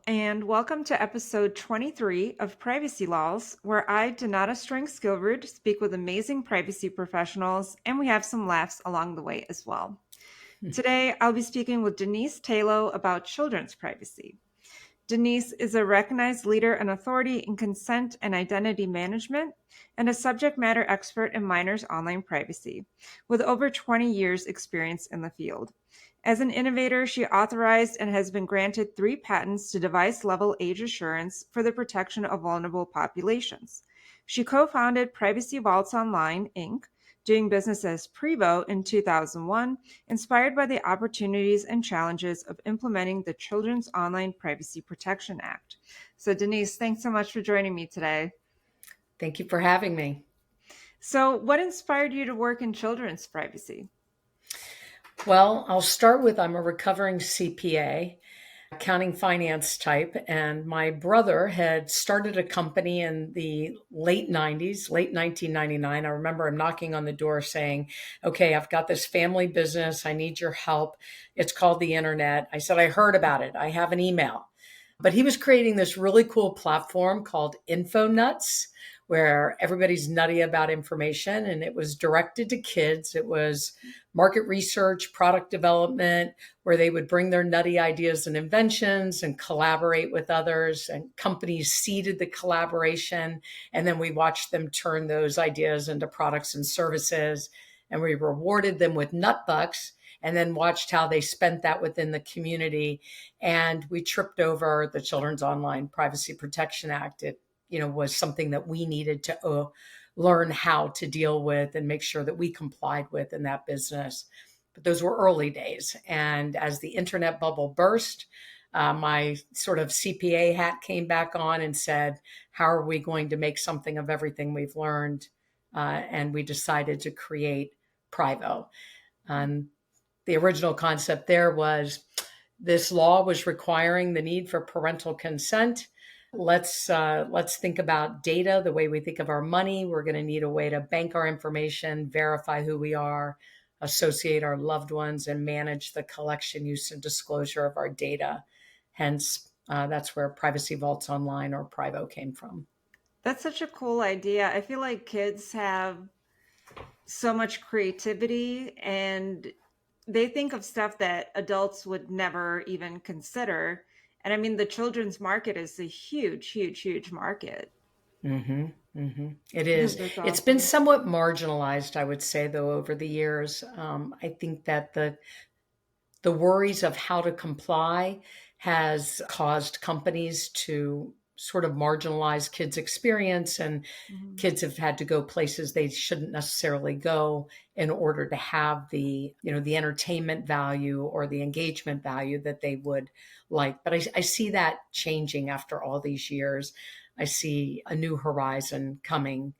and welcome to episode 23 of Privacy Laws, where I, Donata Strang-Skilrude, speak with amazing privacy professionals, and we have some laughs along the way as well. Today, I'll be speaking with Denise Tayloe about children's privacy. Denise is a recognized leader and authority in consent and identity management and a subject matter expert in minors' online privacy, with over 20 years' experience in the field. As an innovator, she authorized and has been granted 3 patents to device-level age assurance for the protection of vulnerable populations. She co-founded Privacy Vaults Online, Inc., doing business as Prevo in 2001, inspired by the opportunities and challenges of implementing the Children's Online Privacy Protection Act. So Denise, thanks so much for joining me today. Thank you for having me. So what inspired you to work in children's privacy? Well, I'll start with I'm a recovering CPA, accounting finance type, and my brother had started a company in the late 90s, late 1999. I remember him knocking on the door saying, okay, I've got this family business. I need your help. It's called the internet. I said, I heard about it. I have an email. But he was creating this really cool platform called InfoNuts, where everybody's nutty about information, and it was directed to kids. It was market research, product development, where they would bring their nutty ideas and inventions and collaborate with others, and companies seeded the collaboration. And then we watched them turn those ideas into products and services, and we rewarded them with nut bucks, and then watched how they spent that within the community. And we tripped over the Children's Online Privacy Protection Act. It was something that we needed to learn how to deal with and make sure that we complied with in that business. But those were early days. And as the internet bubble burst, my sort of CPA hat came back on and said, how are we going to make something of everything we've learned? And we decided to create Privo. The original concept there was this law was requiring the need for parental consent. Let's think about data the way we think of our money. We're going to need a way to bank our information, verify who we are, associate our loved ones, and manage the collection, use, and disclosure of our data. Hence, that's where Privacy Vaults Online, or Privo, came from. That's such a cool idea. I feel like kids have so much creativity and they think of stuff that adults would never even consider. And I mean, the children's market is a huge, huge, huge market. It is. That's It's awesome. been somewhat marginalized, I would say, though, over the years. I think that the worries of how to comply has caused companies to sort of marginalize kids' experience, and kids have had to go places they shouldn't necessarily go in order to have the entertainment value or the engagement value that they would like. But I see that changing after all these years. I see a new horizon coming,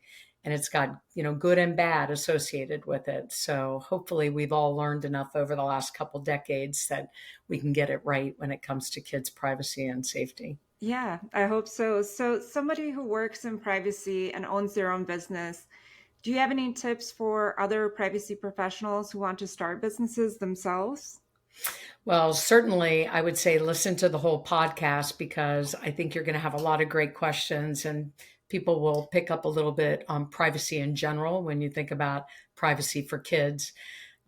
and it's got, good and bad associated with it. So hopefully we've all learned enough over the last couple decades that we can get it right when it comes to kids' privacy and safety. Yeah, I hope so. So, somebody who works in privacy and owns their own business, do you have any tips for other privacy professionals who want to start businesses themselves? Well, certainly I would say listen to the whole podcast, because I think you're going to have a lot of great questions, and people will pick up a little bit on privacy in general when you think about privacy for kids.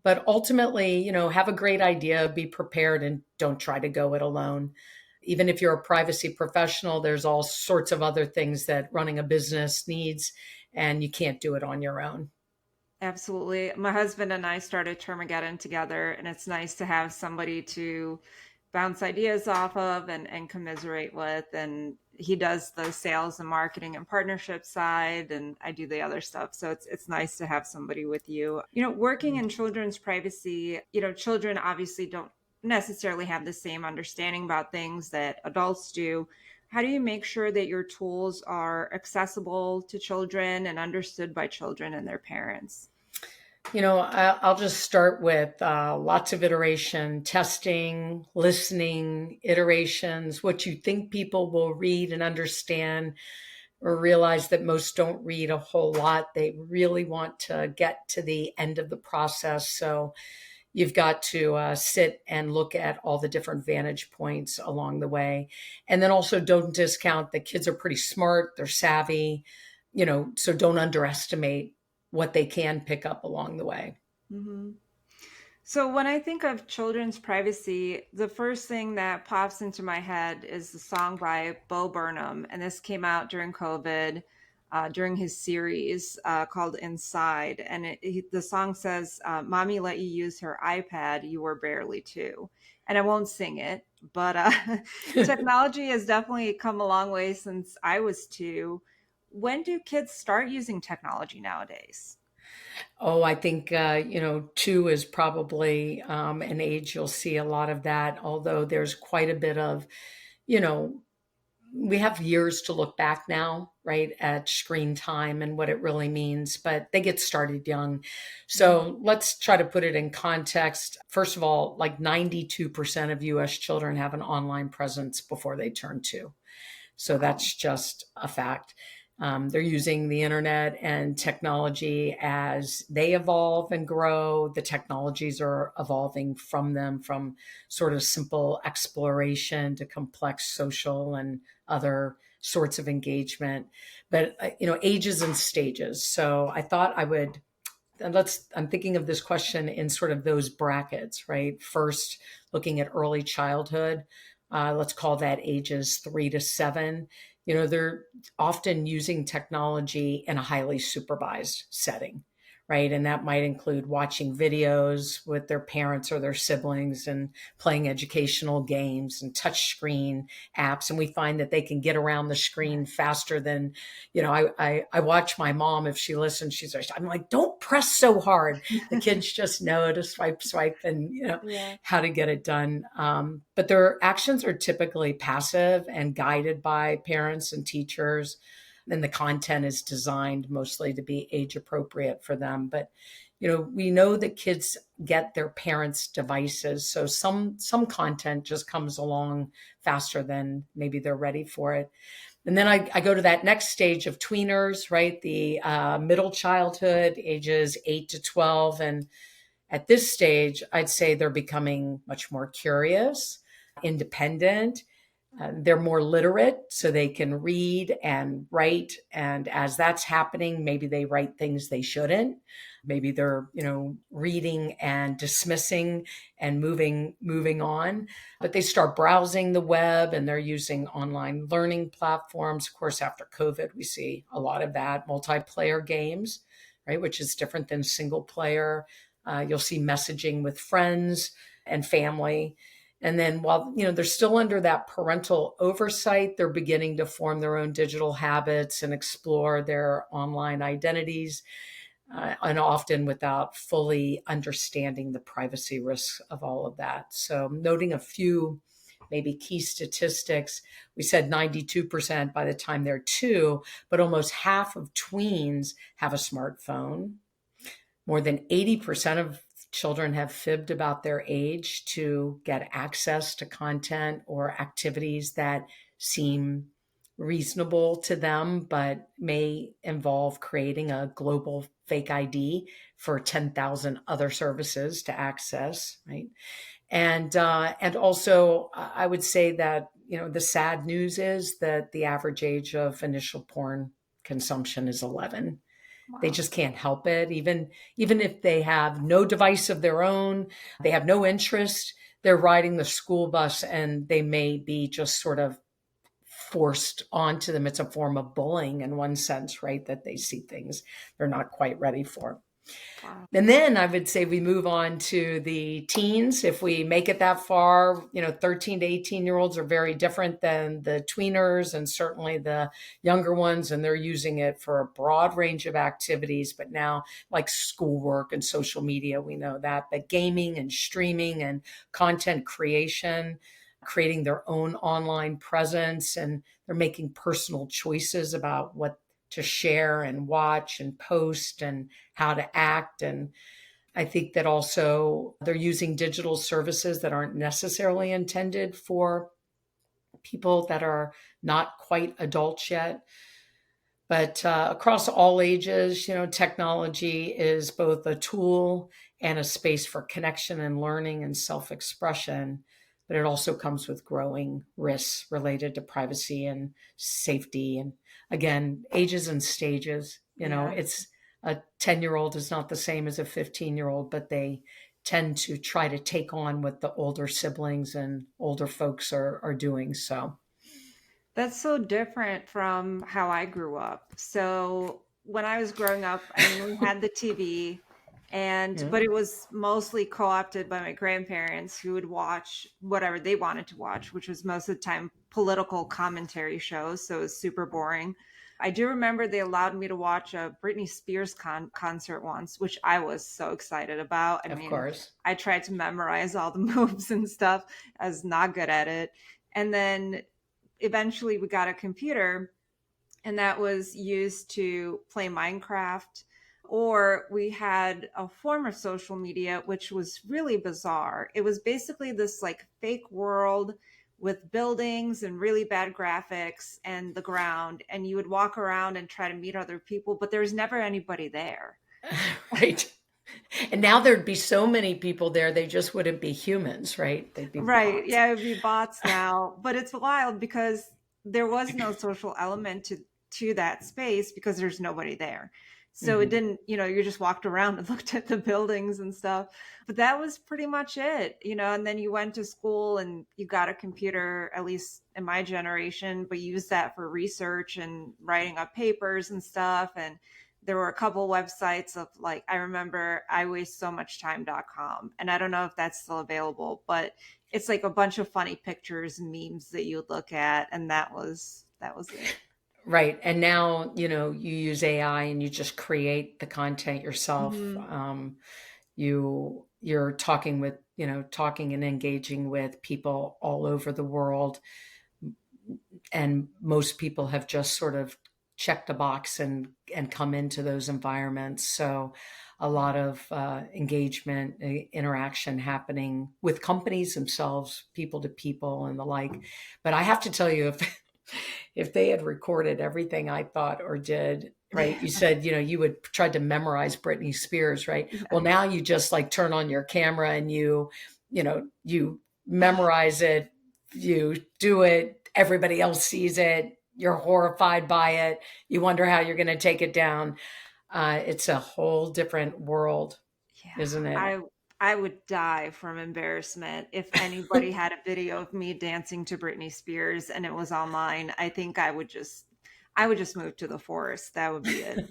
But ultimately, have a great idea, be prepared, and don't try to go it alone. Even if you're a privacy professional, there's all sorts of other things that running a business needs, and you can't do it on your own. Absolutely. My husband and I started Termageddon together, and it's nice to have somebody to bounce ideas off of and commiserate with. And he does the sales and marketing and partnership side, and I do the other stuff. So it's nice to have somebody with you. Working in children's privacy, children obviously don't necessarily have the same understanding about things that adults do. How do you make sure that your tools are accessible to children and understood by children and their parents? I'll just start with lots of iteration, testing, listening, iterations, what you think people will read and understand, or realize that most don't read a whole lot. They really want to get to the end of the process. So, you've got to sit and look at all the different vantage points along the way. And then also don't discount that kids are pretty smart, they're savvy, so don't underestimate what they can pick up along the way. Hmm. So when I think of children's privacy, the first thing that pops into my head is the song by Bo Burnham, and this came out during COVID, during his series called Inside. And the song says, "Mommy let you use her iPad. You were barely two." And I won't sing it, but technology has definitely come a long way since I was two. When do kids start using technology nowadays? Oh, I think, 2 is probably an age you'll see a lot of that, although there's quite a bit of, you know, we have years to look back now, right, at screen time and what it really means, but they get started young. So let's try to put it in context. First of all, like 92% of US children have an online presence before they turn 2. So Wow. that's just a fact. They're using the internet and technology as they evolve and grow. The technologies are evolving from them, from sort of simple exploration to complex social and other sorts of engagement. But, ages and stages. So I thought I would and I'm thinking of this question in sort of those brackets, right? First, looking at early childhood, let's call that ages 3 to 7. They're often using technology in a highly supervised setting, right? And that might include watching videos with their parents or their siblings and playing educational games and touch screen apps. And we find that they can get around the screen faster than, I watch my mom, if she listens, I'm like, don't press so hard. The kids just know to swipe, and, Yeah. how to get it done. But their actions are typically passive and guided by parents and teachers, and the content is designed mostly to be age appropriate for them. But we know that kids get their parents' devices, so some content just comes along faster than maybe they're ready for it. And then I go to that next stage of tweeners, right? The middle childhood, ages 8 to 12. And at this stage, I'd say they're becoming much more curious, independent. They're more literate, so they can read and write. And as that's happening, maybe they write things they shouldn't. Maybe they're, reading and dismissing and moving on. But they start browsing the web and they're using online learning platforms. Of course, after COVID, we see a lot of that, multiplayer games, right, which is different than single player. You'll see messaging with friends and family. And then while, they're still under that parental oversight, they're beginning to form their own digital habits and explore their online identities, and often without fully understanding the privacy risks of all of that. So noting a few maybe key statistics, we said 92% by the time they're 2, but almost half of tweens have a smartphone. More than 80% of children have fibbed about their age to get access to content or activities that seem reasonable to them, but may involve creating a global fake ID for 10,000 other services to access, right? And also, I would say that, the sad news is that the average age of initial porn consumption is 11. They Wow. just can't help it. Even if they have no device of their own, they have no interest, they're riding the school bus and they may be just sort of forced onto them. It's a form of bullying in one sense, right? That they see things they're not quite ready for. Wow. And then I would say we move on to the teens. If we make it that far, 13 to 18-year-olds are very different than the tweeners and certainly the younger ones. And they're using it for a broad range of activities, but now like schoolwork and social media, we know that, but gaming and streaming and content creation, creating their own online presence, and they're making personal choices about what to share and watch and post and how to act. And I think that also they're using digital services that aren't necessarily intended for people that are not quite adults yet. But across all ages, technology is both a tool and a space for connection and learning and self expression. But it also comes with growing risks related to privacy and safety. And again, ages and stages. Yeah. It's a 10-year-old is not the same as a 15-year-old, but they tend to try to take on what the older siblings and older folks are doing. So, That's so different from how I grew up. So when I was growing up, I mean, we had the TV and yeah, but it was mostly co-opted by my grandparents who would watch whatever they wanted to watch, which was most of the time political commentary shows, so it was super boring. I do remember they allowed me to watch a Britney Spears concert once, which I was so excited about. I of mean, course. I tried to memorize all the moves and stuff. I was not good at it. And then eventually we got a computer and that was used to play Minecraft. Or we had a form of social media, which was really bizarre. It was basically this like fake world with buildings and really bad graphics and the ground. And you would walk around and try to meet other people, but there was never anybody there. Right. And now there'd be so many people there, they just wouldn't be humans, right? They'd be Right. bots. Yeah, it would be bots now. But it's wild because there was no social element to that space because there's nobody there. So it Hmm. didn't, you just walked around and looked at the buildings and stuff. But that was pretty much it, and then you went to school and you got a computer, at least in my generation, but you used that for research and writing up papers and stuff. And there were a couple websites of like, I remember iwastesomuchtime.com, and I don't know if that's still available, but it's like a bunch of funny pictures and memes that you would look at, and that was it. Right. And now, you use AI and you just create the content yourself. Hmm. You're talking and engaging with people all over the world. And most people have just sort of checked a box and come into those environments. So a lot of engagement, interaction happening with companies themselves, people to people and the like. But I have to tell you, if they had recorded everything I thought or did, right? You said, you would try to memorize Britney Spears, right? Well, Yeah. now you just like turn on your camera and you memorize it, you do it, everybody else sees it, you're horrified by it, you wonder how you're going to take it down. It's a whole different world, Yeah, isn't it? I would die from embarrassment if anybody had a video of me dancing to Britney Spears and it was online. I think I would just move to the forest. That would be it.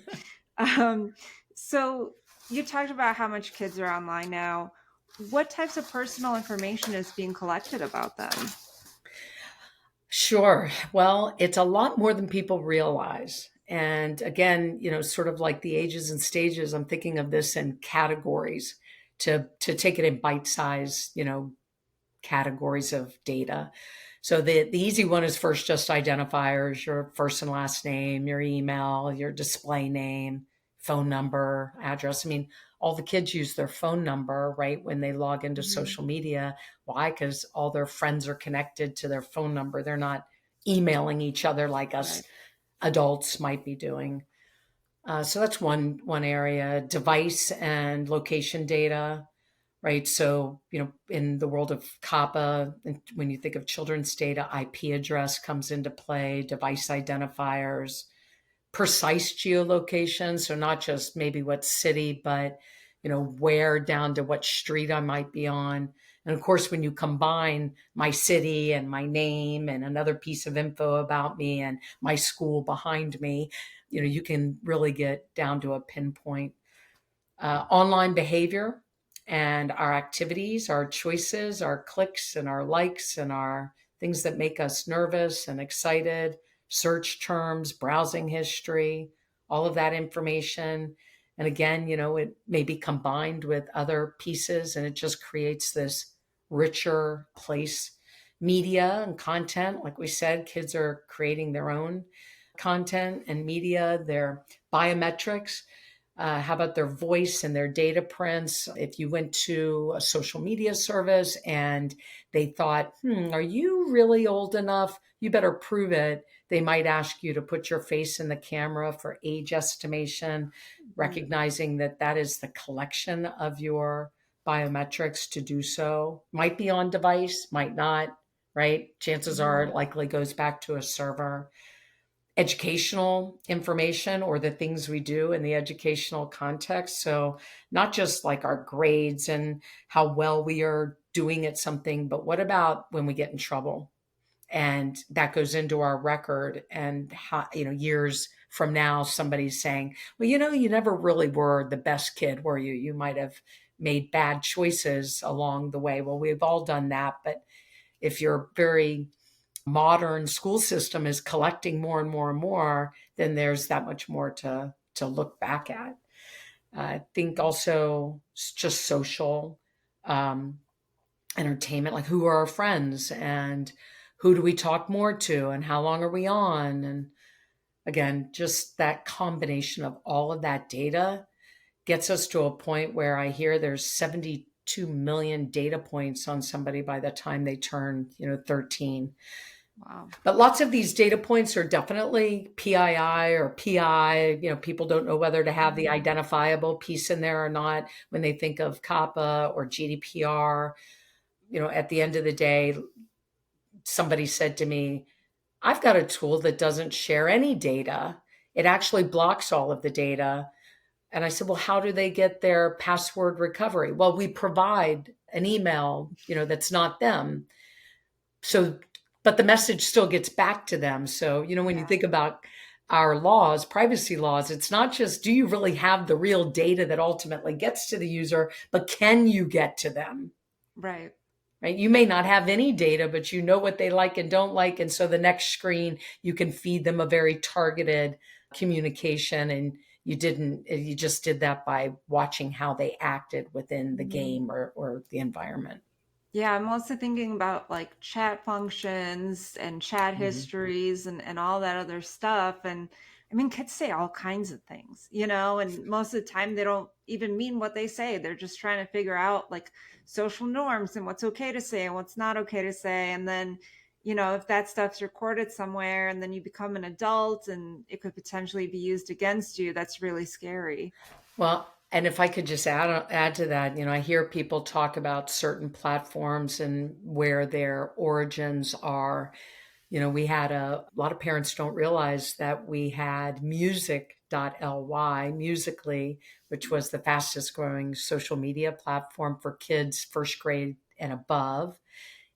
Um, so you talked about how much kids are online now. What types of personal information is being collected about them? Sure. Well, it's a lot more than people realize. And again, sort of like the ages and stages, I'm thinking of this in categories to take it in bite size, categories of data. So the easy one is first just identifiers, your first and last name, your email, your display name, phone number, address. I mean, all the kids use their phone number, right, when they log into Mhm. social media. Why? Because all their friends are connected to their phone number. They're not emailing each other like us Right. adults might be doing. So that's one area. Device and location data, right? So, in the world of COPPA, and when you think of children's data, IP address comes into play, device identifiers, precise geolocation. So not just maybe what city, but, where down to what street I might be on. And of course, when you combine my city and my name and another piece of info about me and my school behind me, you can really get down to a pinpoint. Online behavior and our activities, our choices, our clicks and our likes and our things that make us nervous and excited, search terms, browsing history, all of that information. And again, it may be combined with other pieces and it just creates this richer place. Media and content, like we said, kids are creating their own content and media, their biometrics. How about their voice and their data prints? If you went to a social media service and they thought, are you really old enough? You better prove it. They might ask you to put your face in the camera for age estimation, Mhm. recognizing that that is the collection of your biometrics to do so. Might be on device, might not, right? Chances are Mhm. it likely goes back to a server. Educational information or the things we do in the educational context. So, not just like our grades and how well we are doing at something, but what about when we get in trouble? And that goes into our record, and how, years from now, somebody's saying, well, you never really were the best kid, were you? You might have made bad choices along the way. Well, we've all done that. But if you're very modern school system is collecting more and more and more, then there's that much more to look back at. I think also just social um, entertainment, like who are our friends and who do we talk more to and how long are we on? And again, just that combination of all of that data gets us to a point where I hear there's 72 million data points on somebody by the time they turn, 13. Wow. But lots of these data points are definitely PII or PI. People don't know whether to have the Mhm. identifiable piece in there or not when they think of COPPA or GDPR. At the end of the day, somebody said to me, I've got a tool that doesn't share any data. It actually blocks all of the data. And I said, well, how do they get their password recovery? Well, we provide an email, that's not them. So, but the message still gets back to them. So, when you Yeah. think about our laws, privacy laws, it's not just do you really have the real data that ultimately gets to the user, but can you get to them? Right. Right? You may not have any data, but you know what they like and don't like. And so the next screen, you can feed them a very targeted communication. And you just did that by watching how they acted within the Mhm. game or the environment. Yeah, I'm also thinking about like chat functions and chat Mhm. histories and all that other stuff. And I mean, kids say all kinds of things, and most of the time they don't even mean what they say. They're just trying to figure out like social norms and what's okay to say and what's not okay to say. And then, if that stuff's recorded somewhere and then you become an adult and it could potentially be used against you, that's really scary. Well, and if I could just add to that, I hear people talk about certain platforms and where their origins are. We had a lot of parents don't realize that we had music.ly, Musically, which was the fastest growing social media platform for kids first grade and above.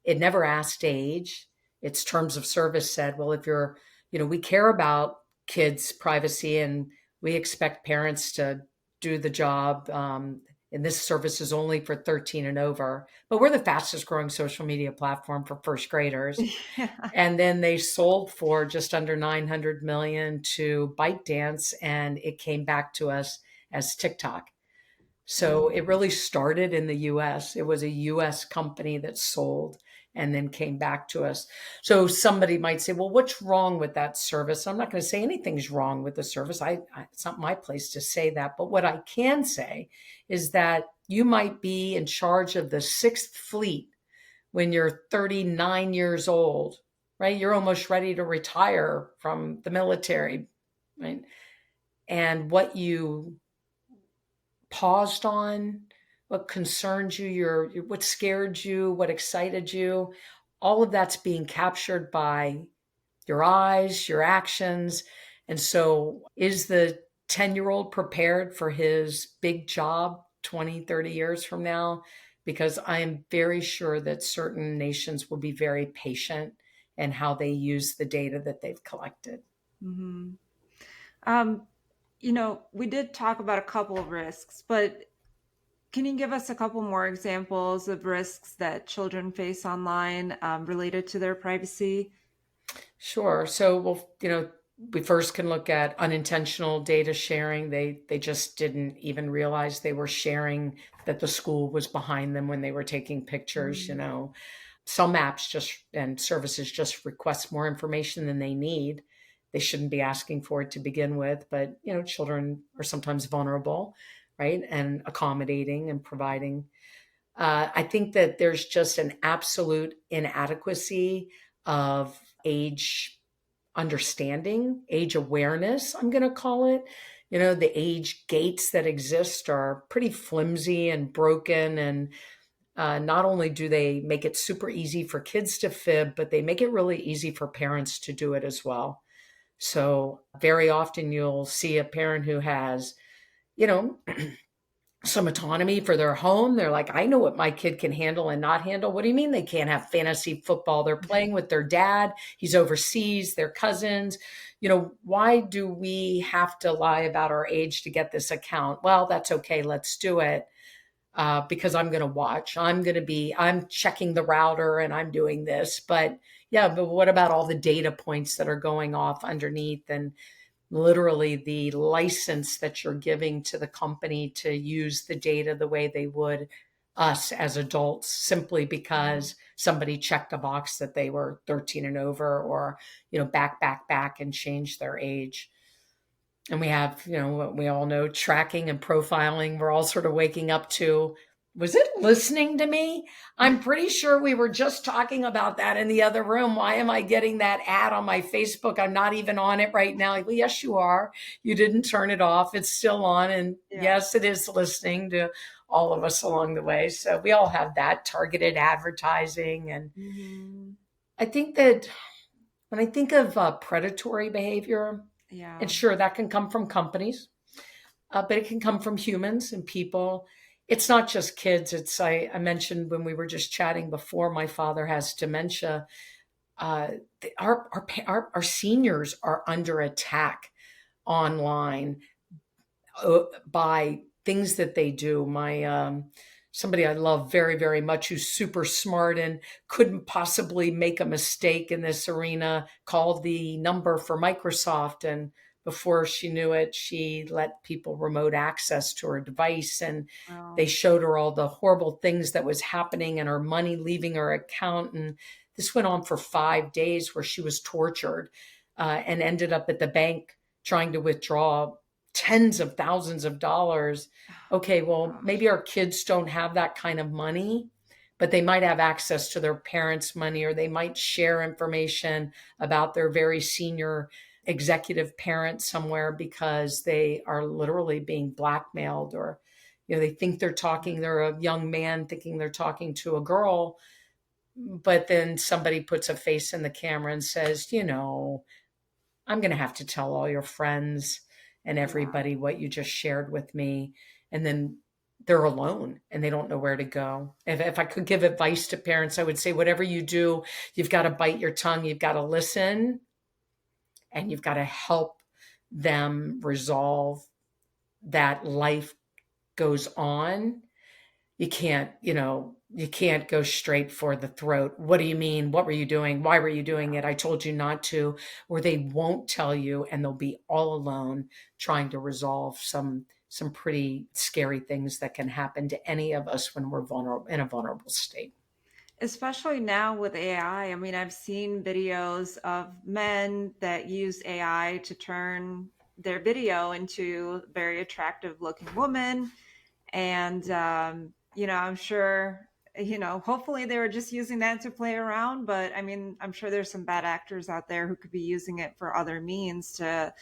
It never asked age. Its terms of service said, well, if you're, we care about kids' privacy and we expect parents to do the job. And this service is only for 13 and over, but we're the fastest growing social media platform for first graders. Yeah. And then they sold for just under 900 million to ByteDance, and it came back to us as TikTok. So Mhm. it really started in the US. It was a US company that sold and then came back to us. So somebody might say, well, what's wrong with that service? I'm not going to say anything's wrong with the service. It's not my place to say that. But what I can say is that you might be in charge of the sixth fleet when you're 39 years old, right? You're almost ready to retire from the military, right? And what you paused on, what concerned you, what scared you, what excited you, all of that's being captured by your eyes, your actions. And so is the 10-year-old prepared for his big job 20, 30 years from now? Because I am very sure that certain nations will be very patient in how they use the data that they've collected. Mhm. Um, we did talk about a couple of risks, but can you give us a couple more examples of risks that children face online related to their privacy? Sure. So, well, we first can look at unintentional data sharing. They just didn't even realize they were sharing, that the school was behind them when they were taking pictures. Mm. Some apps just and services just request more information than they need, they shouldn't be asking for it to begin with. But, children are sometimes vulnerable, right? And accommodating and providing. I think that there's just an absolute inadequacy of age understanding, age awareness, I'm going to call it. The age gates that exist are pretty flimsy and broken. And not only do they make it super easy for kids to fib, but they make it really easy for parents to do it as well. So very often you'll see a parent who has, you know, some autonomy for their home. They're like, I know what my kid can handle and not handle. What do you mean they can't have fantasy football? They're playing with their dad. He's overseas, their cousins. Why do we have to lie about our age to get this account? Well, that's okay. Let's do it. Because I'm going to watch. I'm checking the router and I'm doing this. But yeah, but what about all the data points that are going off underneath, and literally the license that you're giving to the company to use the data the way they would us as adults, simply because somebody checked a box that they were 13 and over, or, back and changed their age. And we have, what we all know, tracking and profiling. We're all sort of waking up to, was it listening to me? I'm pretty sure we were just talking about that in the other room. Why am I getting that ad on my Facebook? I'm not even on it right now. Well, yes, you are. You didn't turn it off. It's still on. And yes, it is listening to all of us along the way. So we all have that targeted advertising. And I think that when I think of predatory behavior, and sure, that can come from companies, but it can come from humans and people. It's not just kids. I mentioned when we were just chatting before, my father has dementia. Our seniors are under attack online by things that they do. Somebody I love very, very much, who's super smart and couldn't possibly make a mistake in this arena, called the number for Microsoft. And before she knew it, she let people remote access to her device. And they showed her all the horrible things that was happening and her money leaving her account. And this went on for 5 days, where she was tortured and ended up at the bank trying to withdraw tens of thousands of dollars. Okay, well, maybe our kids don't have that kind of money, but they might have access to their parents' money, or they might share information about their very senior executive parent somewhere, because they are literally being blackmailed. Or, they think they're a young man thinking they're talking to a girl, but then somebody puts a face in the camera and says, I'm going to have to tell all your friends and everybody what you just shared with me. And then they're alone and they don't know where to go. If I could give advice to parents, I would say, whatever you do, you've got to bite your tongue. You've got to listen, and you've got to help them resolve that life goes on. You can't go straight for the throat. What do you mean? What were you doing? Why were you doing it? I told you not to. Or they won't tell you, and they'll be all alone trying to resolve some pretty scary things that can happen to any of us when we're vulnerable, in a vulnerable state. Especially now with AI. I mean, I've seen videos of men that use AI to turn their video into a very attractive looking woman. And, I'm sure, hopefully they were just using that to play around. But I mean, I'm sure there's some bad actors out there who could be using it for other means to,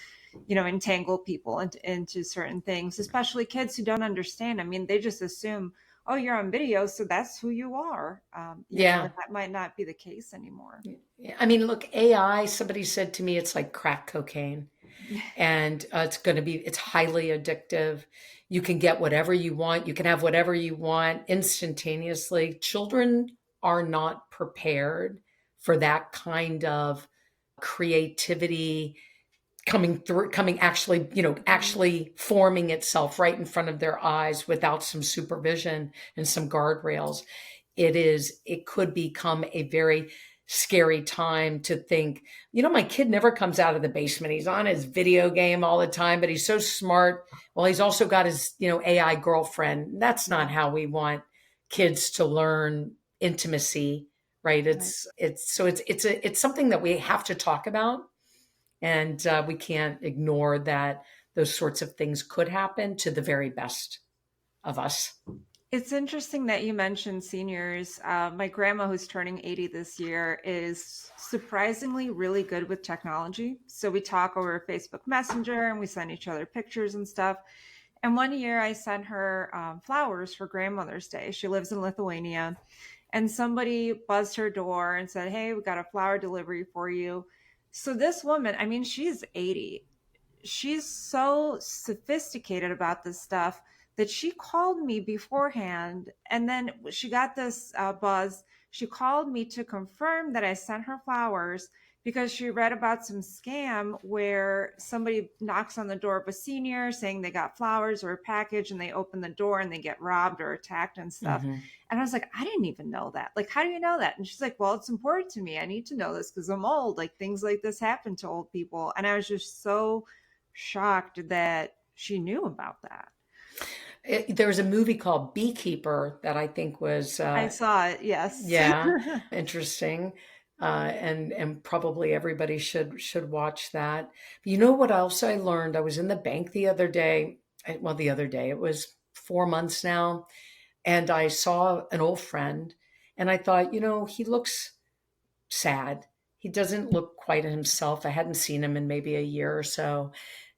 entangle people into certain things, especially kids who don't understand. I mean, they just assume, oh, you're on video, so that's who you are. And that might not be the case anymore. Yeah. I mean, look, AI, somebody said to me, it's like crack cocaine. And it's highly addictive. You can get whatever you want. You can have whatever you want instantaneously. Children are not prepared for that kind of creativity actually forming itself right in front of their eyes without some supervision and some guardrails. It could become a very scary time to think, my kid never comes out of the basement. He's on his video game all the time, but he's so smart. Well, he's also got his, AI girlfriend. That's not how we want kids to learn intimacy, right? It's something that we have to talk about. And we can't ignore that those sorts of things could happen to the very best of us. It's interesting that you mentioned seniors. My grandma, who's turning 80 this year, is surprisingly really good with technology. So we talk over Facebook Messenger and we send each other pictures and stuff. And one year I sent her flowers for Grandmother's Day. She lives in Lithuania. And somebody buzzed her door and said, "Hey, we got a flower delivery for you." So this woman, I mean, she's 80, she's so sophisticated about this stuff that she called me beforehand, and then she got this buzz. She called me to confirm that I sent her flowers because she read about some scam where somebody knocks on the door of a senior saying they got flowers or a package, and they open the door and they get robbed or attacked and stuff. Mm-hmm. And I was like, I didn't even know that. Like, how do you know that? And she's like, well, it's important to me. I need to know this because I'm old. Like, things like this happen to old people. And I was just so shocked that she knew about that. There was a movie called Beekeeper that I think was, I saw it, yes. yeah, interesting. And probably everybody should watch that. But you know what else I learned? I was in the bank the other day. Well, the other day, it was 4 months now, and I saw an old friend, and I thought, he looks sad. He doesn't look quite himself. I hadn't seen him in maybe a year or so.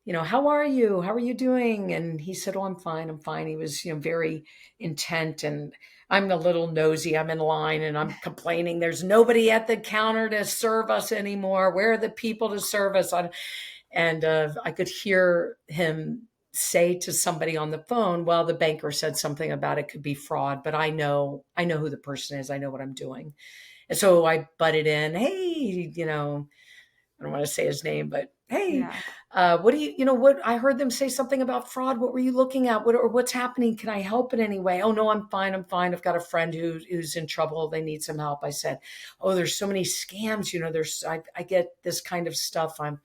How are you? How are you doing? And he said, "Oh, I'm fine. I'm fine." He was, very intent, and I'm a little nosy. I'm in line and I'm complaining. There's nobody at the counter to serve us anymore. Where are the people to serve us? And I could hear him say to somebody on the phone, "Well, the banker said something about it could be fraud, but I know who the person is. I know what I'm doing." And so I butted in, "Hey, I don't want to say his name, but hey, Yeah. what do what I heard them say something about fraud. What were you looking at? What's happening? Can I help in any way?" "Oh, no, I'm fine. I'm fine. I've got a friend who's in trouble. They need some help." I said, "Oh, there's so many scams. I get this kind of stuff." And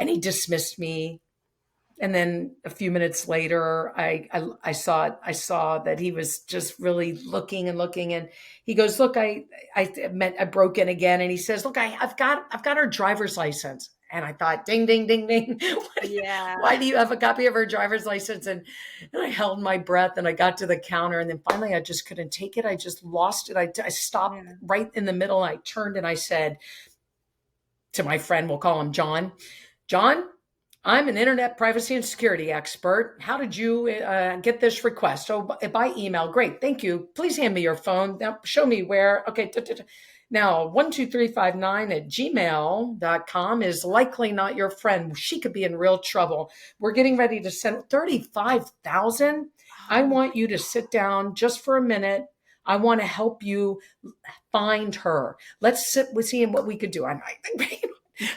he dismissed me. And then a few minutes later, I saw that he was just really looking and looking, and he goes, "Look, I broke in again," and he says, "Look, I've got her driver's license." And I thought, ding, ding, ding, ding. Why Yeah. do you have a copy of her driver's license? And I held my breath, and I got to the counter, and then finally I just couldn't take it. I just lost it. I stopped Yeah. right in the middle. And I turned and I said to my friend, we'll call him John, "John, I'm an internet privacy and security expert. How did you get this request?" "Oh, by email." "Great, thank you. Please hand me your phone. Now show me where." "Okay. Now 12359@gmail.com is likely not your friend. She could be in real trouble. We're getting ready to send 35,000. I Oh want my. you to sit down just for a minute. I want to help you find her. Let's sit with seeing what we could do." I'm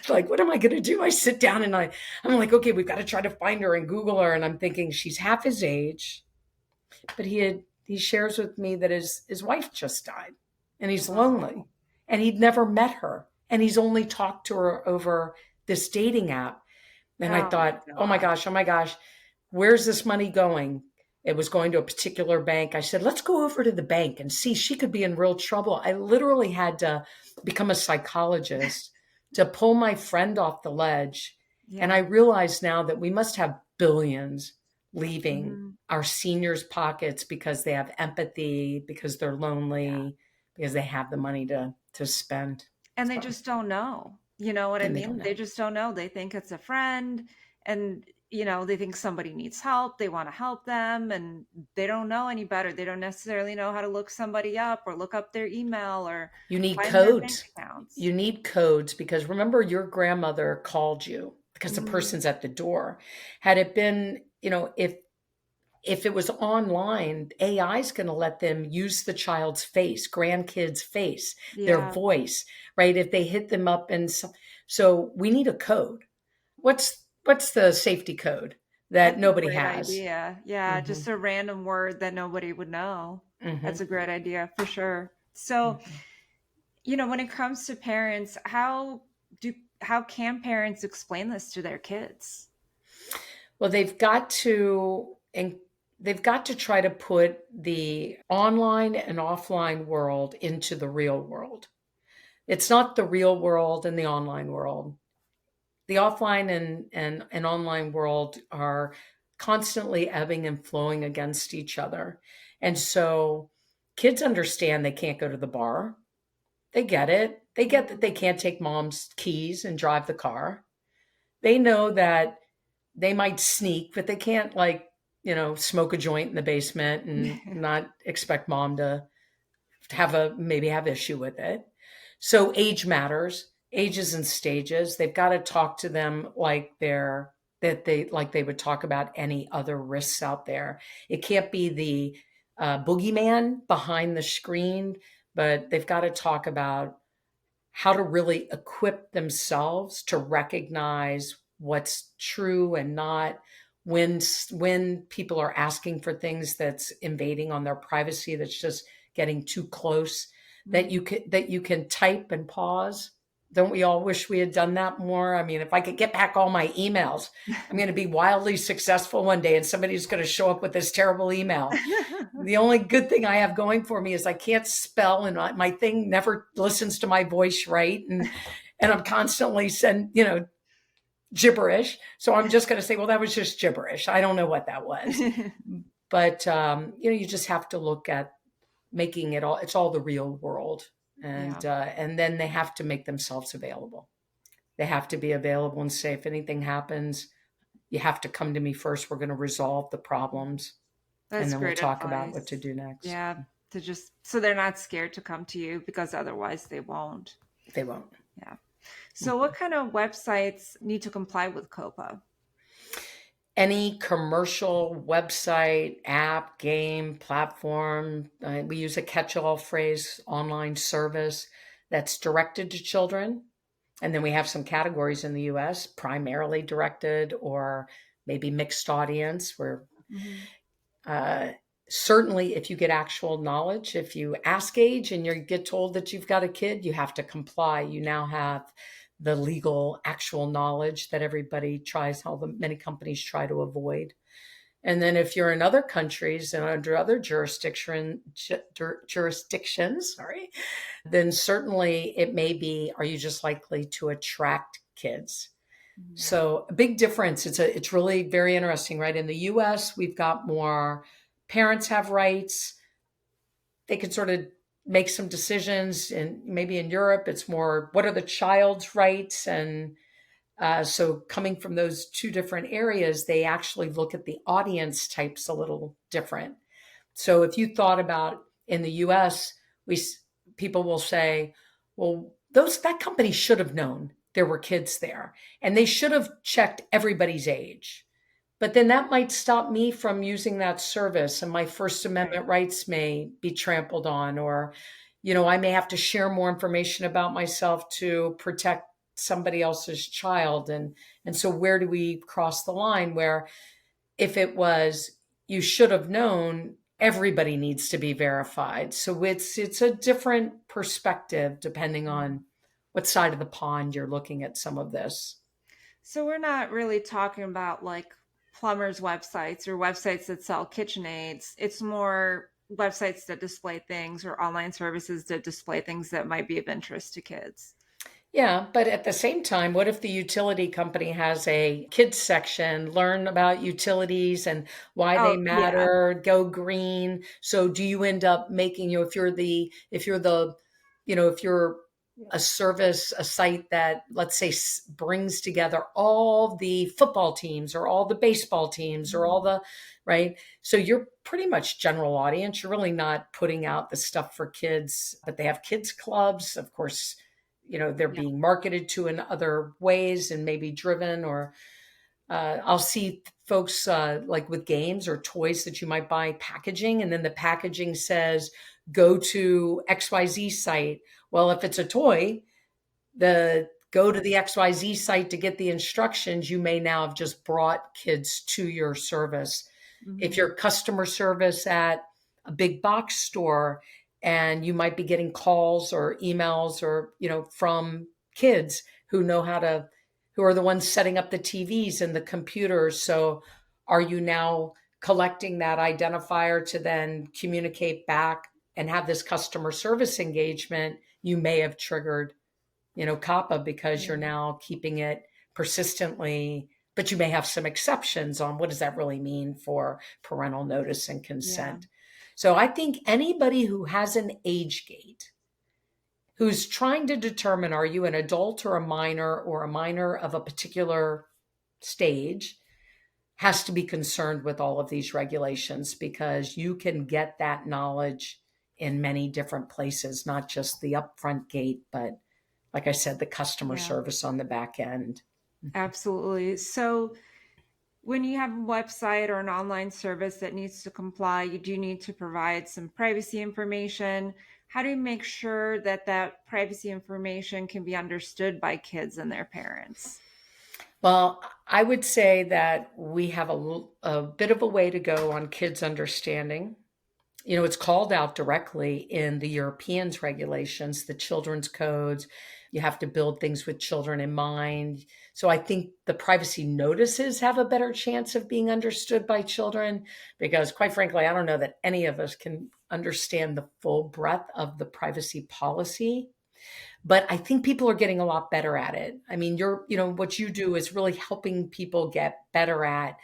like, what am I going to do? I sit down and I'm like, okay, we've got to try to find her and Google her. And I'm thinking she's half his age, but he shares with me that his wife just died and he's lonely Oh. and he'd never met her and he's only talked to her over this dating app. And I Oh my thought, gosh. oh my gosh, where's this money going? It was going to a particular bank. I said, let's go over to the bank and see. She could be in real trouble. I literally had to become a psychologist to pull my friend off the ledge. And I Yeah. realize now that we must have billions leaving Mhm. our seniors' pockets because they have empathy, because they're Yeah. lonely, because they have the money to spend. And they So, just don't know. You know what I and they don't mean? They know. just don't know. They think it's a friend, and they think somebody needs help. They want to help them, and they don't know any better. They don't necessarily know how to look somebody up or look up their email or You need find their bank codes. accounts. You need codes because remember, your grandmother called you because the Mhm. person's at the door. Had it been, if it was online, AI is going to let them use the child's face, grandkid's face, their Yeah, voice, right? If they hit them up, and so we need a code. What's the safety code that that's a nobody great has? idea. Yeah, Mm-hmm. just a random word that nobody would know. Mm-hmm. That's a great idea for sure. So, Mm-hmm. when it comes to parents, do how can parents explain this to their kids? Well, they've got to try to put the online and offline world into the real world. It's not the real world and the online world. the offline and online world are constantly ebbing and flowing against each other. And so kids understand they can't go to the bar. They get it. They get that they can't take mom's keys and drive the car. They know that they might sneak, but they can't, like, smoke a joint in the basement and not expect mom to maybe have issue with it. So age matters, ages and stages. They've got to talk to them like they would talk about any other risks out there. It can't be the boogeyman behind the screen, but they've got to talk about how to really equip themselves to recognize what's true and not, when people are asking for things that's invading on their privacy, that's just getting too close, that you can type and pause. Don't we all wish we had done that more? I mean, if I could get back all my emails, I'm going to be wildly successful one day and somebody's going to show up with this terrible email. The only good thing I have going for me is I can't spell, and my thing never listens to my voice right. And I'm constantly gibberish. So I'm just going to say, well, that was just gibberish. I don't know what that was. But, you just have to look at making it's all the real world. And then they have to make themselves available. They have to be available and say, if anything happens, you have to come to me first. We're going to resolve the problems. That's and then great we'll talk advice. about what to do next. Yeah, so they're not scared to come to you, because otherwise they won't. They won't. Yeah. So what kind of websites need to comply with COPPA? Any commercial website, app, game, platform. We use a catch-all phrase, online service that's directed to children. And then we have some categories in the US, primarily directed or maybe mixed audience, where certainly if you get actual knowledge, if you ask age and you get told that you've got a kid, you have to comply. You now have the legal actual knowledge that many companies try to avoid. And then if you're in other countries and under other jurisdictions, then certainly it may be, are you just likely to attract kids? So a big difference. It's really very interesting, right? In the US, we've got more parents have rights. They can sort of make some decisions. And maybe in Europe, it's more, what are the child's rights? And so coming from those two different areas, they actually look at the audience types a little different. So if you thought about in the US, people will say, well, that company should have known there were kids there, and they should have checked everybody's age. But then that might stop me from using that service, and my First Amendment rights may be trampled on, or, I may have to share more information about myself to protect somebody else's child. And so where do we cross the line where if it was, you should have known, everybody needs to be verified. So it's a different perspective depending on what side of the pond you're looking at some of this. So we're not really talking about like plumbers' websites or websites that sell KitchenAids. It's more websites that display things, or online services that display things that might be of interest to kids. Yeah, but at the same time, what if the utility company has a kids section, learn about utilities and why they matter, go green? So do you end up making, if you're a service, a site that, let's say, brings together all the football teams or all the baseball teams or all the, right? So you're pretty much general audience. You're really not putting out the stuff for kids, but they have kids clubs, of course. They're being marketed to in other ways and maybe driven, or I'll see folks like with games or toys that you might buy packaging, and then the packaging says, go to XYZ site. Well, if it's a toy, go to the XYZ site to get the instructions. You may now have just brought kids to your service. If you're customer service at a big box store, and you might be getting calls or emails or, from kids who are the ones setting up the TVs and the computers. So are you now collecting that identifier to then communicate back and have this customer service engagement? You may have triggered, COPPA, because you're now keeping it persistently, but you may have some exceptions on what does that really mean for parental notice and Yeah. consent. So I think anybody who has an age gate, who's trying to determine are you an adult or a minor of a particular stage, has to be concerned with all of these regulations, because you can get that knowledge in many different places, not just the upfront gate, but like I said, the customer Yeah. service on the back end. Absolutely. So when you have a website or an online service that needs to comply, you do need to provide some privacy information. How do you make sure that that privacy information can be understood by kids and their parents? Well, I would say that we have a bit of a way to go on kids understanding. It's called out directly in the Europeans regulations, the children's codes. You have to build things with children in mind. So I think the privacy notices have a better chance of being understood by children, because quite frankly, I don't know that any of us can understand the full breadth of the privacy policy. But I think people are getting a lot better at it. I mean, what you do is really helping people get better at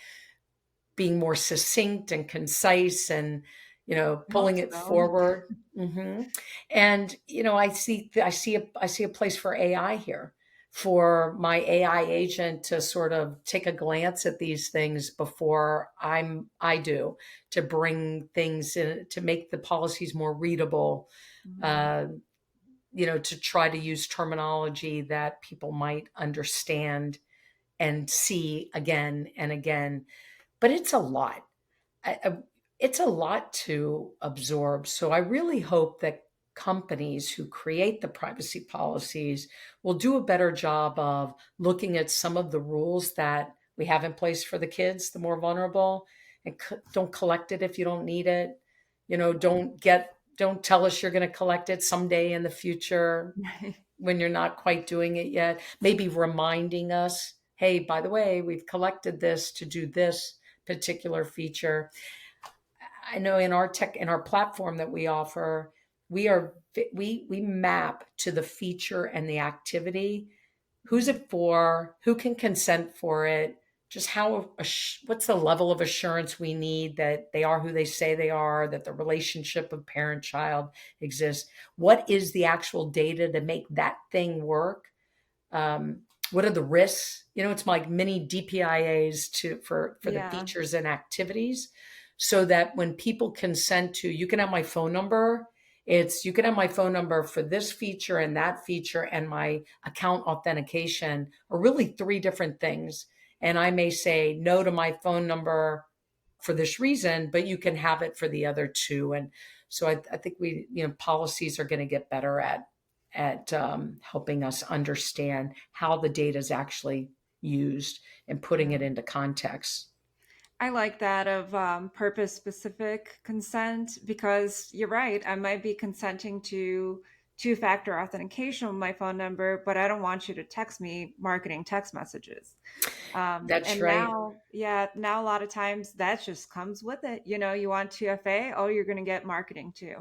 being more succinct and concise, and I hope pulling it so. forward. And I see a place for AI here, for my AI agent to sort of take a glance at these things before I do, to bring things in, to make the policies more readable, Mhm. uh, to try to use terminology that people might understand and see again and again. But it's a lot. It's a lot to absorb. So I really hope that companies who create the privacy policies will do a better job of looking at some of the rules that we have in place for the kids, the more vulnerable, and don't collect it if you don't need it. Don't tell us you're going to collect it someday in the future when you're not quite doing it yet. Maybe reminding us, hey, by the way, we've collected this to do this particular feature. I know in our platform that we offer, we map to the feature and the activity. Who's it for? Who can consent for it? Just what's the level of assurance we need that they are who they say they are, that the relationship of parent child exists? What is the actual data to make that thing work? um, what are the risks? It's like mini DPIAs for the Yeah. features and activities, so that when people consent to, you can have my phone number. You can have my phone number for this feature and that feature, and my account authentication are really three different things. And I may say no to my phone number for this reason, but you can have it for the other two. And so I think policies are going to get better at helping us understand how the data is actually used and putting Yeah. it into context. I like that of purpose specific consent, because you're right. I might be consenting to two-factor authentication with my phone number, but I don't want you to text me marketing text messages. That's And right. now, yeah, now a lot of times that just comes with it. You want 2FA, oh, you're going to get marketing too,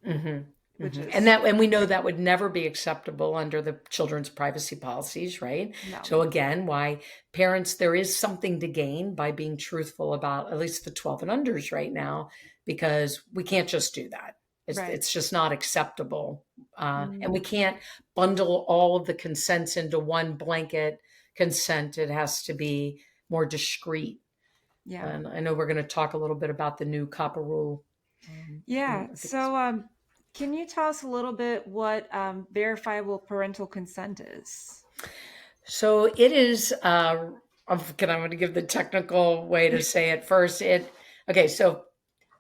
hmm which is And we know that would never be acceptable under the children's privacy policies, right? no. So again, why parents, there is something to gain by being truthful about at least the 12 and unders right now, because we can't just do that. Right. It's just not acceptable. And we Mm, can't bundle all of the consents into one blanket consent. It has to be more discreet. yeah. And I know we're going to talk a little bit about the new COPPA rule. Yeah. I think it's So, can you tell us a little bit what verifiable parental consent is? So it is. I'm going to give the technical way to say it first. Okay. So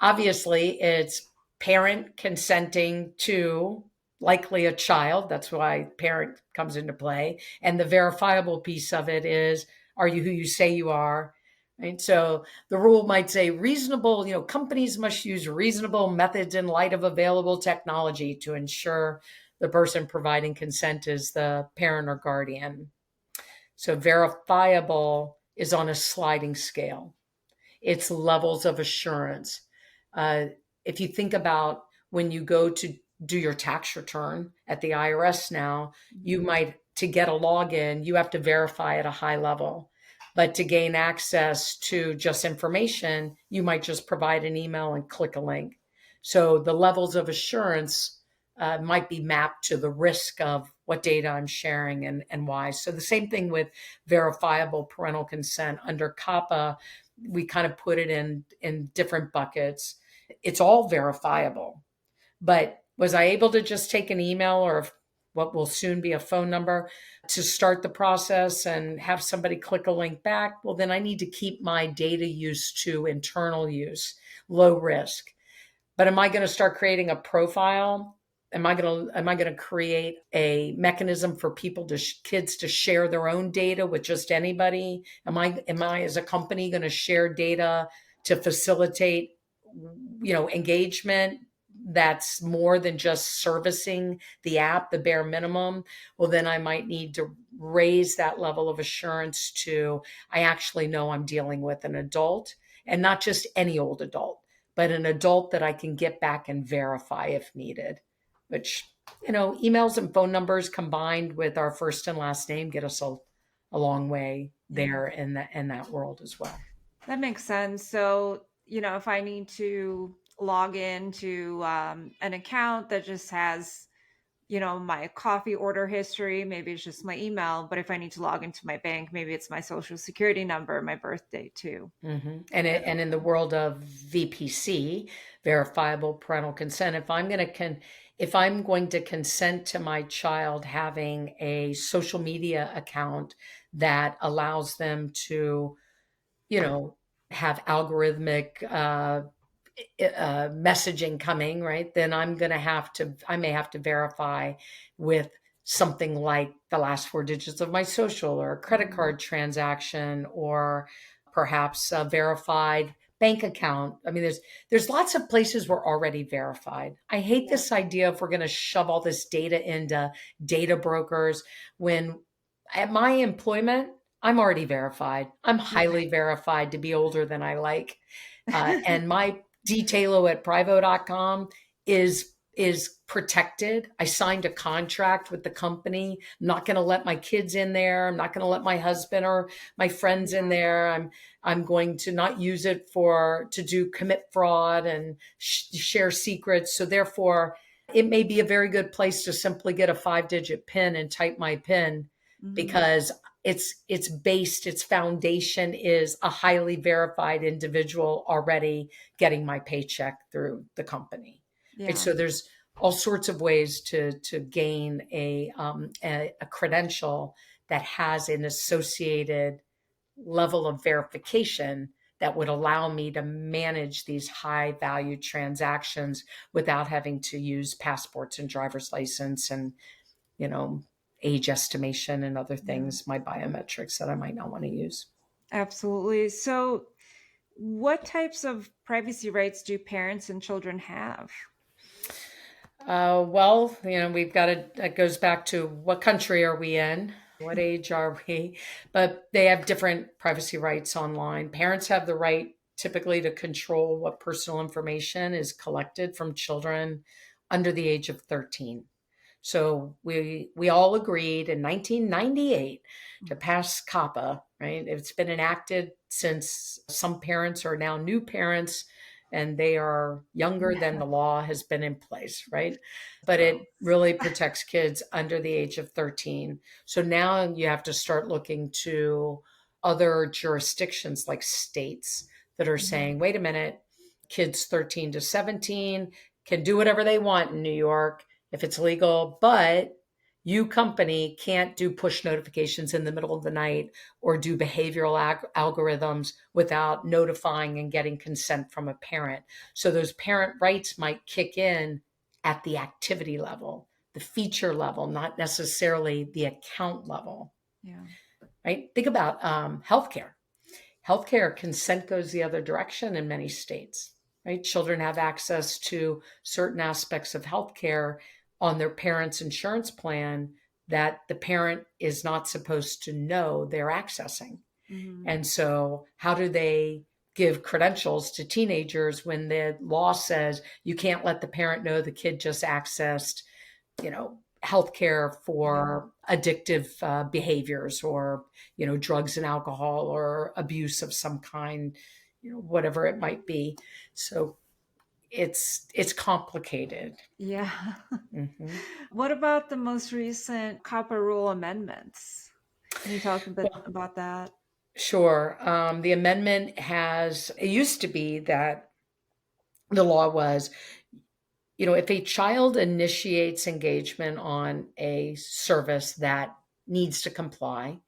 obviously, it's parent consenting to likely a child. That's why parent comes into play. And the verifiable piece of it is, are you who you say you are? Right. So the rule might say reasonable, companies must use reasonable methods in light of available technology to ensure the person providing consent is the parent or guardian. So verifiable is on a sliding scale. It's levels of assurance. Uh, if you think about when you go to do your tax return at the IRS now, you Mhm. might to get a login, you have to verify at a high level. But to gain access to just information, you might just provide an email and click a link. So the levels of assurance might be mapped to the risk of what data I'm sharing and why. So the same thing with verifiable parental consent under COPPA, we kind of put it in different buckets. It's all verifiable. But was I able to just take an email or what will soon be a phone number to start the process and have somebody click a link back? Well, then I need to keep my data use to internal use, low risk. But am I going to start creating a profile? Am I going to create a mechanism for people kids to share their own data with just anybody? Am I as a company going to share data to facilitate, engagement that's more than just servicing the app, the bare minimum? Well, then I might need to raise that level of assurance to, I actually know I'm dealing with an adult, and not just any old adult, but an adult that I can get back and verify if needed, which, emails and phone numbers combined with our first and last name get us a long way there in that world as well. That makes sense. So, if I need to log into an account that just has, my coffee order history, maybe it's just my email. But if I need to log into my bank, maybe it's my social security number, my birthday too. Mm-hmm. And in the world of VPC, verifiable parental consent, if I'm going to consent to my child having a social media account that allows them to, have algorithmic messaging coming, right? Then I may have to verify with something like the last four digits of my social, or a credit card transaction, or perhaps a verified bank account. I mean, there's lots of places we're already verified. I hate this idea if we're going to shove all this data into data brokers, when at my employment, I'm already verified. I'm highly verified to be older than I like. And my Tayloe at Privo.com is protected. I signed a contract with the company. I'm not going to let my kids in there. I'm not going to let my husband or my friends in there. I'm going to not use it to do commit fraud and share secrets. So therefore, it may be a very good place to simply get a 5-digit PIN and type my PIN, because its foundation is a highly verified individual already getting my paycheck through the company. Right? So there's all sorts of ways to gain a credential that has an associated level of verification that would allow me to manage these high value transactions without having to use passports and driver's license and, age estimation and other things, my biometrics that I might not want to use. Absolutely. So what types of privacy rights do parents and children have? Well, it goes back to what country are we in? What age are we? But they have different privacy rights online. Parents have the right typically to control what personal information is collected from children under the age of 13. So we all agreed in 1998 to pass COPPA, right? It's been enacted since some parents are now new parents and they are younger than the law has been in place, right? But it really protects kids under the age of 13. So now you have to start looking to other jurisdictions like states that are saying, wait a minute, kids 13 to 17 can do whatever they want in New York if it's legal, but you company can't do push notifications in the middle of the night or do behavioral algorithms without notifying and getting consent from a parent. So those parent rights might kick in at the activity level, the feature level, not necessarily the account level. Yeah. Right? Think about healthcare. Healthcare consent goes the other direction in many states. Right? Children have access to certain aspects of healthcare on their parent's insurance plan that the parent is not supposed to know they're accessing. And so how do they give credentials to teenagers when the law says you can't let the parent know the kid just accessed, healthcare Yeah. for addictive behaviors, or drugs and alcohol, or abuse of some kind, whatever it might be. So it's complicated. Yeah. Hmm. What about the most recent COPPA rule amendments? Can you talk a bit Well, about that? sure. The amendment has, it used to be that the law was, if a child initiates engagement on a service that needs to comply,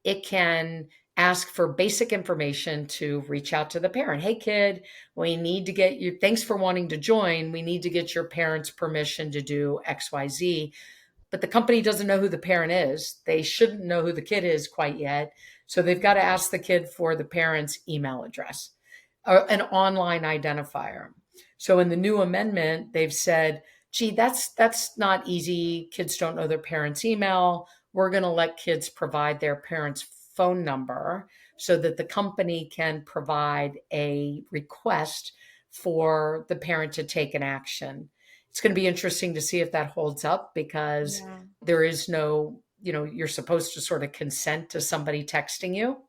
it can ask for basic information to reach out to the parent. Hey, kid, we need to get you, thanks for wanting to join. We need to get your parents' permission to do XYZ. But the company doesn't know who the parent is. They shouldn't know who the kid is quite yet. So they've got to ask the kid for the parent's email address or an online identifier. So in the new amendment, they've said, gee, that's not easy. Kids don't know their parents' email. We're going to let kids provide their parents' phone number so that the company can provide a request for the parent to take an action. It's going to be interesting to see if that holds up, because Yeah. there is no, you're supposed to sort of consent to somebody texting you.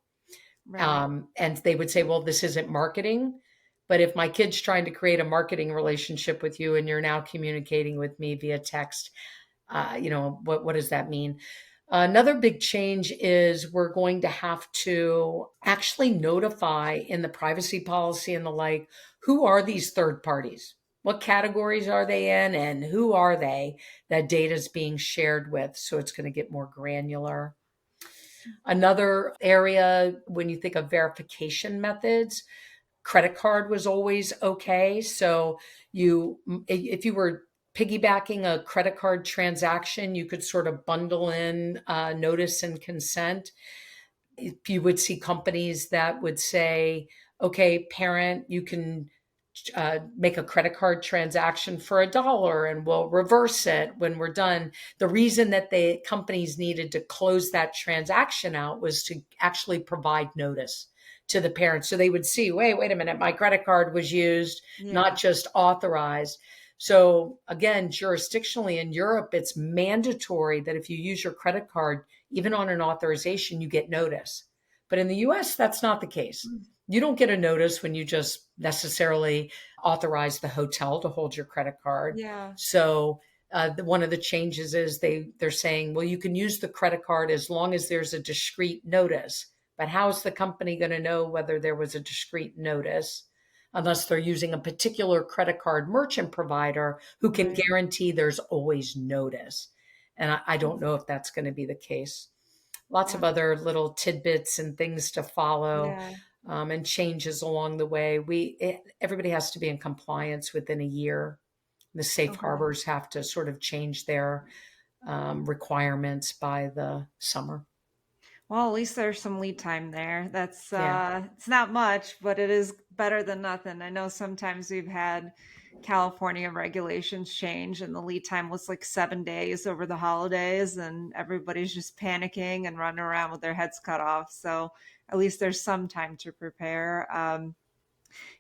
Right. And they would say, well, this isn't marketing. But if my kid's trying to create a marketing relationship with you and you're now communicating with me via text, what does that mean? Another big change is we're going to have to actually notify in the privacy policy and the like, who are these third parties? What categories are they in, and who are they that data is being shared with? So it's going to get more granular. Another area, when you think of verification methods, credit card was always okay. So if you were piggybacking a credit card transaction, you could sort of bundle in notice and consent. You would see companies that would say, okay, parent, you can make a credit card transaction for $1 and we'll reverse it when we're done. The reason that the companies needed to close that transaction out was to actually provide notice to the parents. So they would see, wait a minute, my credit card was used, not Yeah. just authorized. So again, jurisdictionally in Europe, it's mandatory that if you use your credit card, even on an authorization, you get notice. But in the US, that's not the case. Mm. You don't get a notice when you just necessarily authorize the hotel to hold your credit card. Yeah. So one of the changes is they're saying, well, you can use the credit card as long as there's a discrete notice. But how's the company going to know whether there was a discrete notice unless they're using a particular credit card merchant provider who can Right. guarantee there's always notice? And I don't know if that's going to be the case. Lots of Wow. other little tidbits and things to follow, Yeah. and changes along the way. Everybody has to be in compliance within a year. The safe Okay. harbors have to sort of change their requirements by the summer. Well, at least there's some lead time there. That's Yeah. it's not much, but it is better than nothing. I know sometimes we've had California regulations change and the lead time was like 7 days over the holidays and everybody's just panicking and running around with their heads cut off. So at least there's some time to prepare.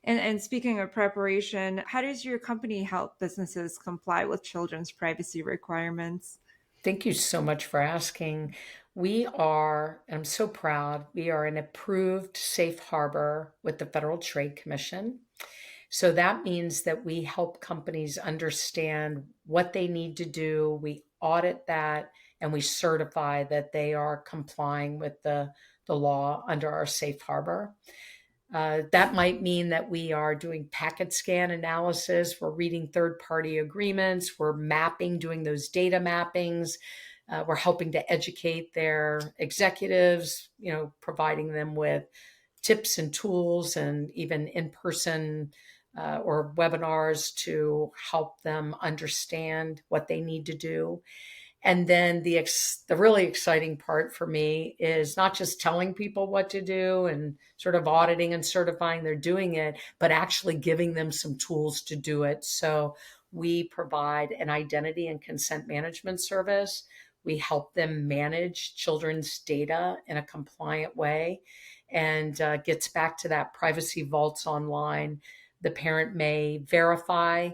And speaking of preparation, how does your company help businesses comply with children's privacy requirements? Thank you so much for asking. We are, and I'm so proud, we are an approved safe harbor with the Federal Trade Commission. So that means that we help companies understand what they need to do. We audit that and we certify that they are complying with the law under our safe harbor. That might mean that we are doing packet scan analysis, we're reading third party agreements, we're mapping, doing those data mappings. We're helping to educate their executives, providing them with tips and tools and even in person or webinars to help them understand what they need to do. And then the really exciting part for me is not just telling people what to do and sort of auditing and certifying they're doing it, but actually giving them some tools to do it. So we provide an identity and consent management service. We help them manage children's data in a compliant way, and gets back to that privacy vaults online. The parent may verify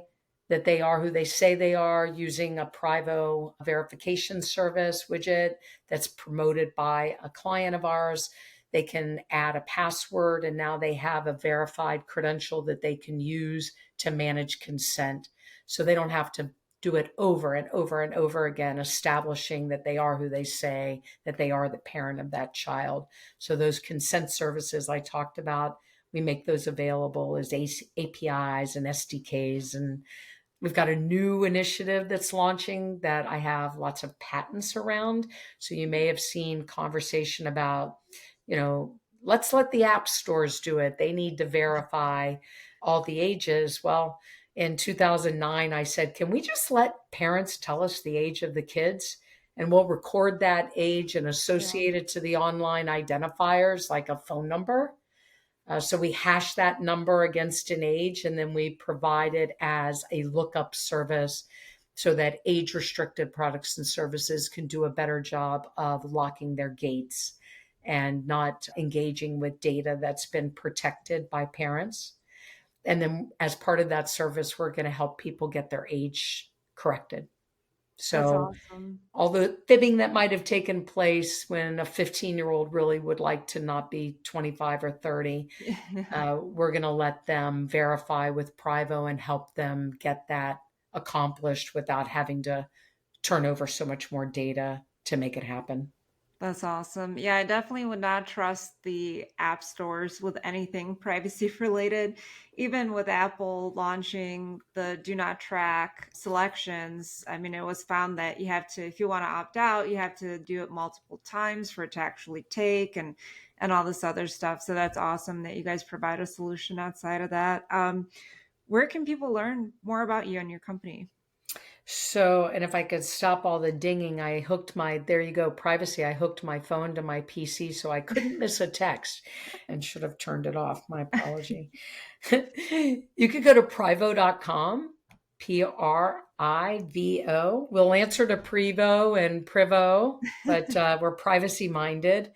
that they are who they say they are using a Privo verification service widget that's promoted by a client of ours. They can add a password, and now they have a verified credential that they can use to manage consent. So they don't have to do it over and over and over again, establishing that they are who they say, that they are the parent of that child. So those consent services I talked about, we make those available as APIs and SDKs. And we've got a new initiative that's launching that I have lots of patents around. So you may have seen conversation about, let's let the app stores do it. They need to verify all the ages. Well, in 2009, I said, can we just let parents tell us the age of the kids? And we'll record that age and Yeah, associate it to the online identifiers like a phone number. So we hash that number against an age, and then we provide it as a lookup service so that age restricted products and services can do a better job of locking their gates and not engaging with data that's been protected by parents. And then as part of that service, we're going to help people get their age corrected. that's So awesome. all the fibbing that might have taken place when a 15-year-old really would like to not be 25 or 30, we're going to let them verify with Privo and help them get that accomplished without having to turn over so much more data to make it happen. That's awesome. Yeah, I definitely would not trust the app stores with anything privacy related. Even with Apple launching the do not track selections, I mean, it was found that you have to, if you want to opt out, you have to do it multiple times for it to actually take and all this other stuff. So that's awesome that you guys provide a solution outside of that. Where can people learn more about you and your company? So, and if I could stop all the dinging, there you go, privacy. I hooked my phone to my PC so I couldn't miss a text and should have turned it off. My apology. You could go to privo.com, Privo. We'll answer to Privo and Privo, but we're privacy minded.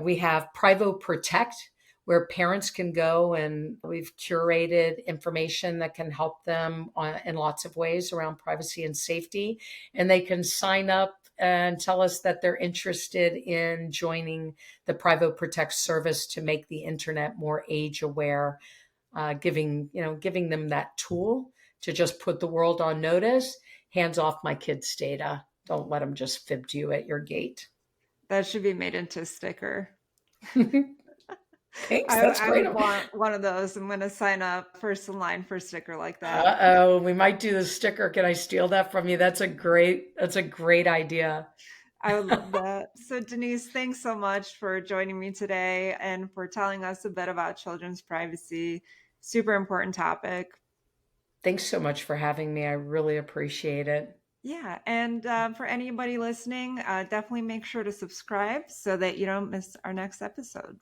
We have Privo Protect, where parents can go, and we've curated information that can help them in lots of ways around privacy and safety. And they can sign up and tell us that they're interested in joining the Privo Protect service to make the internet more age aware, giving them that tool to just put the world on notice. Hands off my kids' data. Don't let them just fib to you at your gate. That should be made into a sticker. Thanks. I, That's I great. would want one of those. I'm going to sign up first in line for a sticker like that. Uh-oh, we might do the sticker. Can I steal that from you? That's a great idea. I would love that. So, Denise, thanks so much for joining me today and for telling us a bit about children's privacy. Super important topic. Thanks so much for having me. I really appreciate it. Yeah. And for anybody listening, definitely make sure to subscribe so that you don't miss our next episode.